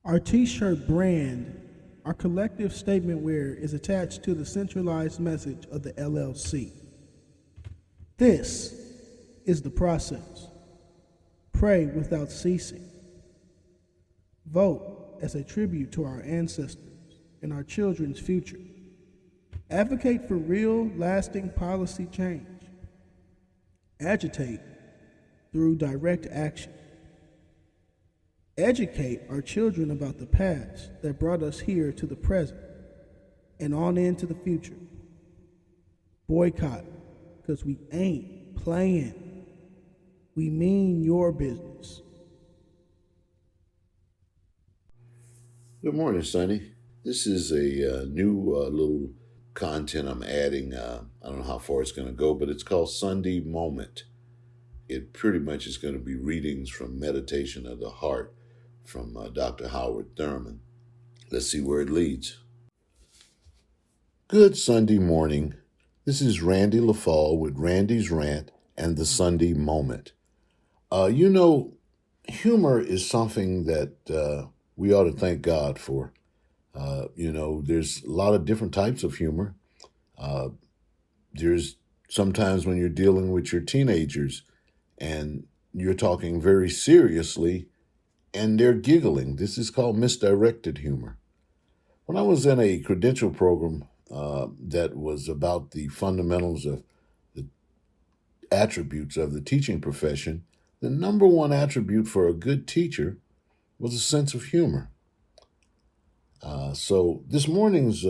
Our t-shirt brand, our collective statement wear is attached to the centralized message of the LLC. This is the process. Pray without ceasing. Vote as a tribute to our ancestors and our children's future. Advocate for real, lasting policy change. Agitate through direct action. Educate our children about the past that brought us here to the present and on into the future. Boycott, because we ain't playing. We mean your business. Good morning, Sonny. This is a new little content I'm adding. I don't know how far it's going to go, but it's called Sunday Moment. It pretty much is going to be readings from Meditation of the Heart from Dr. Howard Thurman. Let's see where it leads. Good Sunday morning. This is Randi Leffall with Randi's Rant and the Sunday Moment. Humor is something that we ought to thank God for. There's a lot of different types of humor. There's sometimes when you're dealing with your teenagers and you're talking very seriously and they're giggling. This is called misdirected humor. When I was in a credential program that was about the fundamentals of the attributes of the teaching profession, the number one attribute for a good teacher was a sense of humor. So this morning's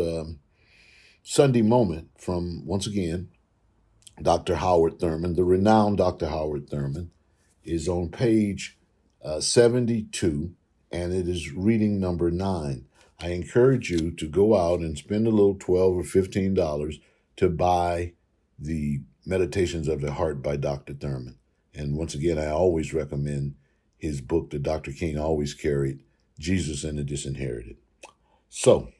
Sunday Moment from, once again, Dr. Howard Thurman, the renowned Dr. Howard Thurman, is on page 72, and it is reading number 9. I encourage you to go out and spend a little $12 or $15 to buy the Meditations of the Heart by Dr. Thurman. And once again, I always recommend his book that Dr. King always carried, Jesus and the Disinherited. So,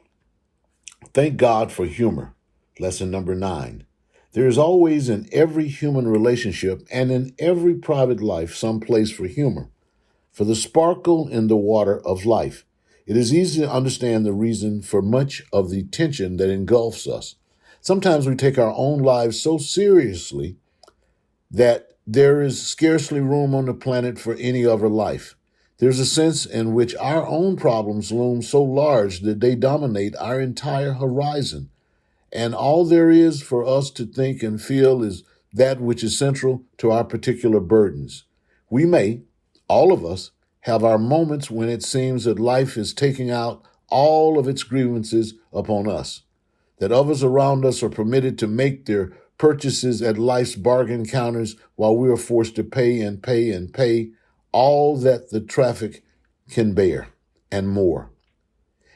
thank God for humor. Lesson number 9. There is always in every human relationship and in every private life some place for humor, for the sparkle in the water of life. It is easy to understand the reason for much of the tension that engulfs us. Sometimes we take our own lives so seriously that there is scarcely room on the planet for any other life. There's a sense in which our own problems loom so large that they dominate our entire horizon. And all there is for us to think and feel is that which is central to our particular burdens. We may, all of us, have our moments when it seems that life is taking out all of its grievances upon us, that others around us are permitted to make their purchases at life's bargain counters while we are forced to pay and pay and pay all that the traffic can bear and more.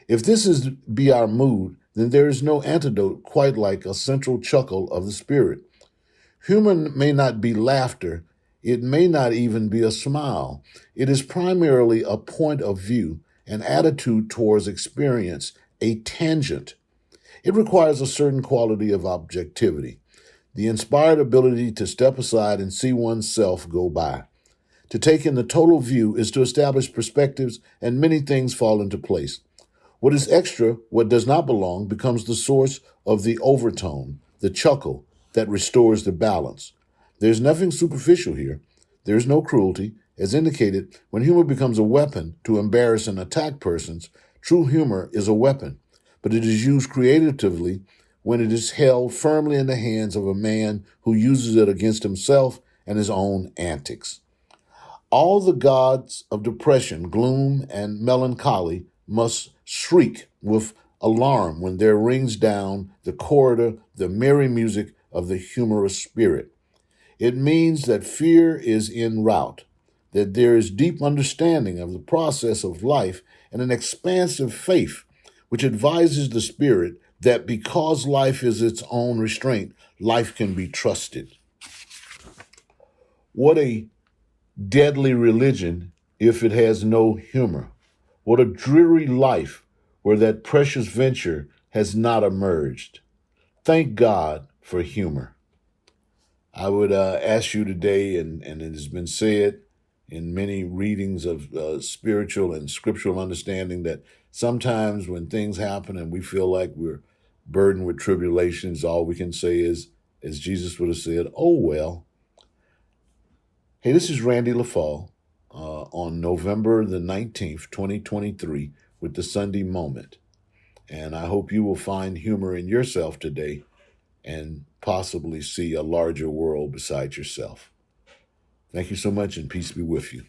If this is to be our mood, then there is no antidote quite like a central chuckle of the spirit. Humor may not be laughter. It may not even be a smile. It is primarily a point of view, an attitude towards experience, a tangent. It requires a certain quality of objectivity, the inspired ability to step aside and see oneself go by. To take in the total view is to establish perspectives, and many things fall into place. What is extra, what does not belong, becomes the source of the overtone, the chuckle that restores the balance. There's nothing superficial here. There's no cruelty. As indicated, when humor becomes a weapon to embarrass and attack persons, true humor is a weapon, but it is used creatively when it is held firmly in the hands of a man who uses it against himself and his own antics. All the gods of depression, gloom, and melancholy must shriek with alarm when there rings down the corridor the merry music of the humorous spirit. It means that fear is en route, that there is deep understanding of the process of life and an expansive faith which advises the spirit that because life is its own restraint, life can be trusted. What a deadly religion if it has no humor. What a dreary life where that precious venture has not emerged. Thank God for humor. I would ask you today, and it has been said in many readings of spiritual and scriptural understanding that sometimes when things happen and we feel like we're burdened with tribulations, all we can say is, as Jesus would have said, oh well. Hey, this is Randi Leffall on November the 19th, 2023, with the Sunday Moment. And I hope you will find humor in yourself today and possibly see a larger world besides yourself. Thank you so much, and peace be with you.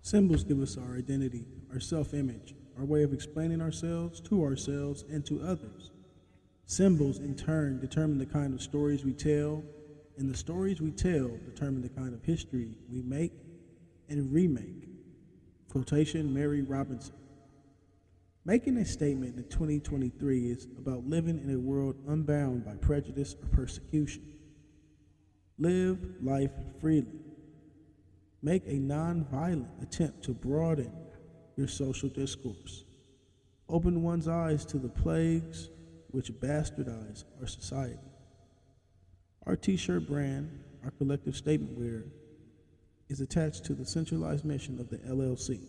Symbols give us our identity, our self-image, our way of explaining ourselves to ourselves and to others. Symbols, in turn, determine the kind of stories we tell, and the stories we tell determine the kind of history we make and remake. Quotation, Mary Robinson. Making a statement in 2023 is about living in a world unbound by prejudice or persecution. Live life freely. Make a non-violent attempt to broaden your social discourse. Open one's eyes to the plagues which bastardize our society. Our t-shirt brand, our collective statement wearer, is attached to the centralized mission of the LLC.